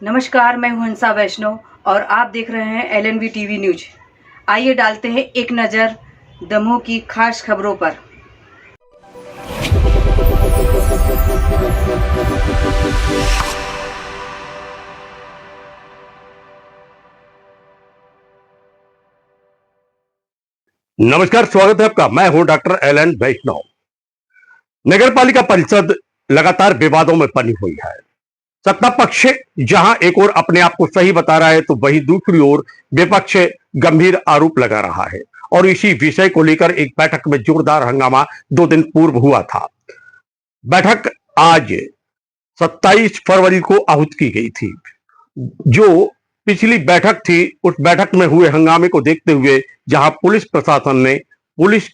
नमस्कार, मैं हूं हंसा वैष्णव और आप देख रहे हैं एलएनवी टीवी न्यूज। आइए डालते हैं एक नज़र दमोह की खास खबरों पर। नमस्कार, स्वागत है आपका। मैं हूं डॉक्टर एल वैष्णव। नगर पालिका परिषद लगातार विवादों में बनी हुई है। सत्ता पक्ष जहां एक ओर अपने आप को सही बता रहा है, तो वहीं दूसरी ओर विपक्ष गंभीर आरोप लगा रहा है। और इसी विषय को लेकर एक बैठक में जोरदार हंगामा 2 दिन पूर्व हुआ था। बैठक आज 27 फरवरी को आहूत की गई थी। जो पिछली बैठक थी, उस बैठक में हुए हंगामे को देखते हुए जहां पुलिस प्रशासन ने पुलिस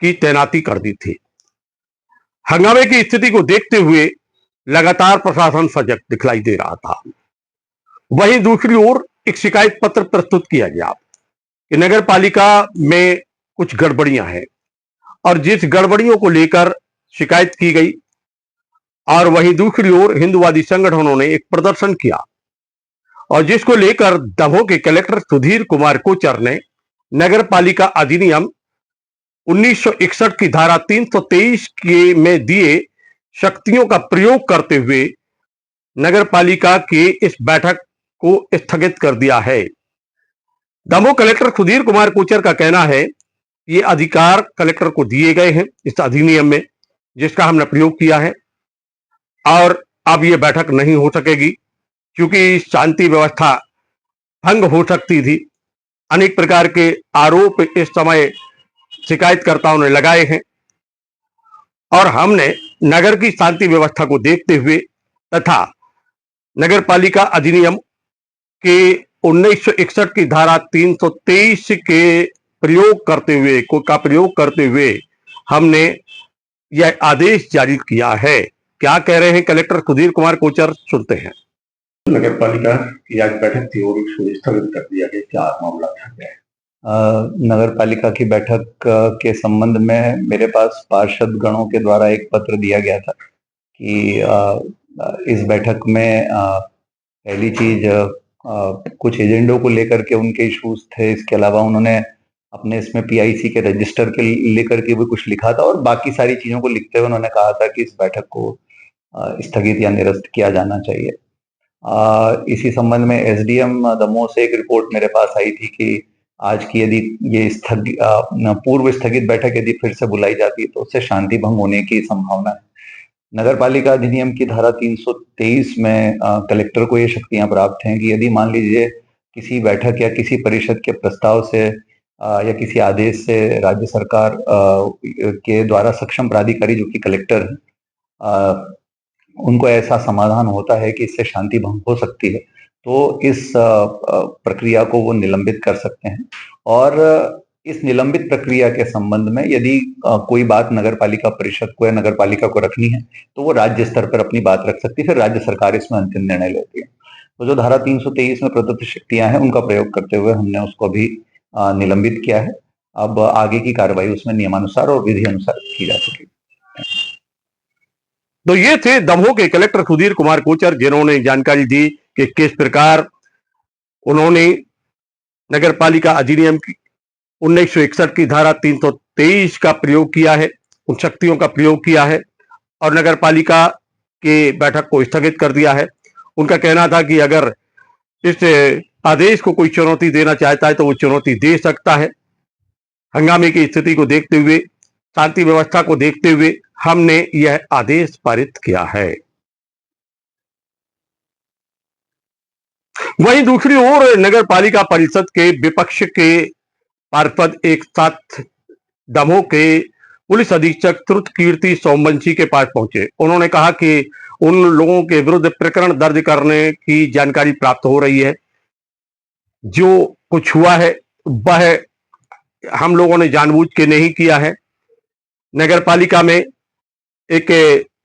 की तैनाती कर दी थी, हंगामे की स्थिति को देखते हुए लगातार प्रशासन सजग दिखलाई दे रहा था। वहीं दूसरी ओर एक शिकायत पत्र प्रस्तुत किया गया कि नगर पालिका में कुछ गड़बड़ियां हैं और जिस गड़बड़ियों को लेकर शिकायत की गई, और वहीं दूसरी ओर हिंदुवादी संगठनों ने एक प्रदर्शन किया और जिसको लेकर दमोह के कलेक्टर सुधीर कुमार कोचर ने नगर पालिका अधिनियम 1961 की धारा 323 के में दिए शक्तियों का प्रयोग करते हुए नगर पालिका के इस बैठक को स्थगित कर दिया है। दमोह कलेक्टर सुधीर कुमार कोचर का कहना है ये अधिकार कलेक्टर को दिए गए हैं इस अधिनियम में, जिसका हमने प्रयोग किया है, और अब ये बैठक नहीं हो सकेगी क्योंकि शांति व्यवस्था भंग हो सकती थी। अनेक प्रकार के आरोप इस समय शिकायतकर्ताओं ने लगाए हैं और हमने नगर की शांति व्यवस्था को देखते हुए तथा नगर पालिका अधिनियम के 1961 की धारा 323 के प्रयोग करते हुए हमने यह आदेश जारी किया है। क्या कह रहे हैं कलेक्टर सुधीर कुमार कोचर, सुनते हैं। नगर पालिका की आज बैठक थी और उसको स्थगित कर दिया गया, क्या मामला था? नगर पालिका की बैठक के संबंध में मेरे पास पार्षद गणों के द्वारा एक पत्र दिया गया था कि इस बैठक में पहली चीज कुछ एजेंडों को लेकर के उनके इश्यूज थे। इसके अलावा उन्होंने अपने इसमें पीआईसी के रजिस्टर के लेकर के भी कुछ लिखा था और बाकी सारी चीजों को लिखते हुए उन्होंने कहा था कि इस बैठक को स्थगित या निरस्त किया जाना चाहिए। इसी संबंध में एसडीएम दमोह से एक रिपोर्ट मेरे पास आई थी कि आज की यदि ये पूर्व स्थगित बैठक यदि फिर से बुलाई जाती है तो उससे शांति भंग होने की संभावना है। नगर पालिका अधिनियम की धारा 323 में कलेक्टर को ये शक्तियां प्राप्त हैं कि यदि मान लीजिए किसी बैठक या किसी परिषद के प्रस्ताव से या किसी आदेश से राज्य सरकार के द्वारा सक्षम प्राधिकारी जो कि कलेक्टर है, उनको ऐसा समाधान होता है कि इससे शांति भंग हो सकती है, तो इस प्रक्रिया को वो निलंबित कर सकते हैं। और इस निलंबित प्रक्रिया के संबंध में यदि कोई बात नगर पालिका परिषद को या नगर पालिका को रखनी है तो वो राज्य स्तर पर अपनी बात रख सकती है, फिर राज्य सरकार इसमें अंतिम निर्णय लेती है। तो जो धारा 323 में प्रदत्त शक्तियां हैं उनका प्रयोग करते हुए हमने उसको भी निलंबित किया है। अब आगे की कार्रवाई उसमें नियमानुसार और विधि अनुसार की जा सकेगी। तो ये थे दमोह के कलेक्टर सुधीर कुमार कोचर, जिन्होंने जानकारी दी कि किस प्रकार उन्होंने नगर पालिका अधिनियम की 1961 की धारा 323 का प्रयोग किया है, उन शक्तियों का प्रयोग किया है और नगर पालिका के बैठक को स्थगित कर दिया है। उनका कहना था कि अगर इस आदेश को कोई चुनौती देना चाहता है तो वो चुनौती दे सकता है। हंगामे की स्थिति को देखते हुए, शांति व्यवस्था को देखते हुए हमने यह आदेश पारित किया है। वहीं दूसरी ओर नगर पालिका परिषद के विपक्ष के पार्षद एक साथ दमोह के पुलिस अधीक्षक त्रुत कीर्ति सोमवंशी के पास पहुंचे। उन्होंने कहा कि उन लोगों के विरुद्ध प्रकरण दर्ज करने की जानकारी प्राप्त हो रही है। जो कुछ हुआ है वह हम लोगों ने जानबूझ के नहीं किया है। नगर पालिका में एक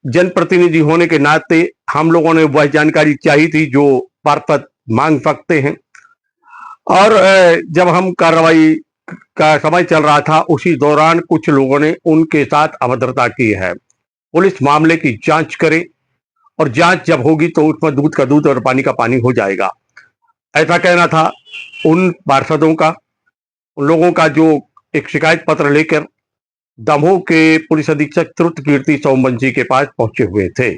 जनप्रतिनिधि होने के नाते हम लोगों ने वह जानकारी चाहिए थी जो पार्षद मांग सकते हैं। और जब हम कार्रवाई का समय चल रहा था उसी दौरान कुछ लोगों ने उनके साथ अभद्रता की है। पुलिस मामले की जांच करे और जांच जब होगी तो उसमें दूध का दूध और पानी का पानी हो जाएगा। ऐसा कहना था उन पार्षदों का, उन लोगों का जो एक शिकायत पत्र लेकर दमोह के पुलिस अधीक्षक त्रुत कीर्ति सोमवंशी के पास पहुंचे हुए थे।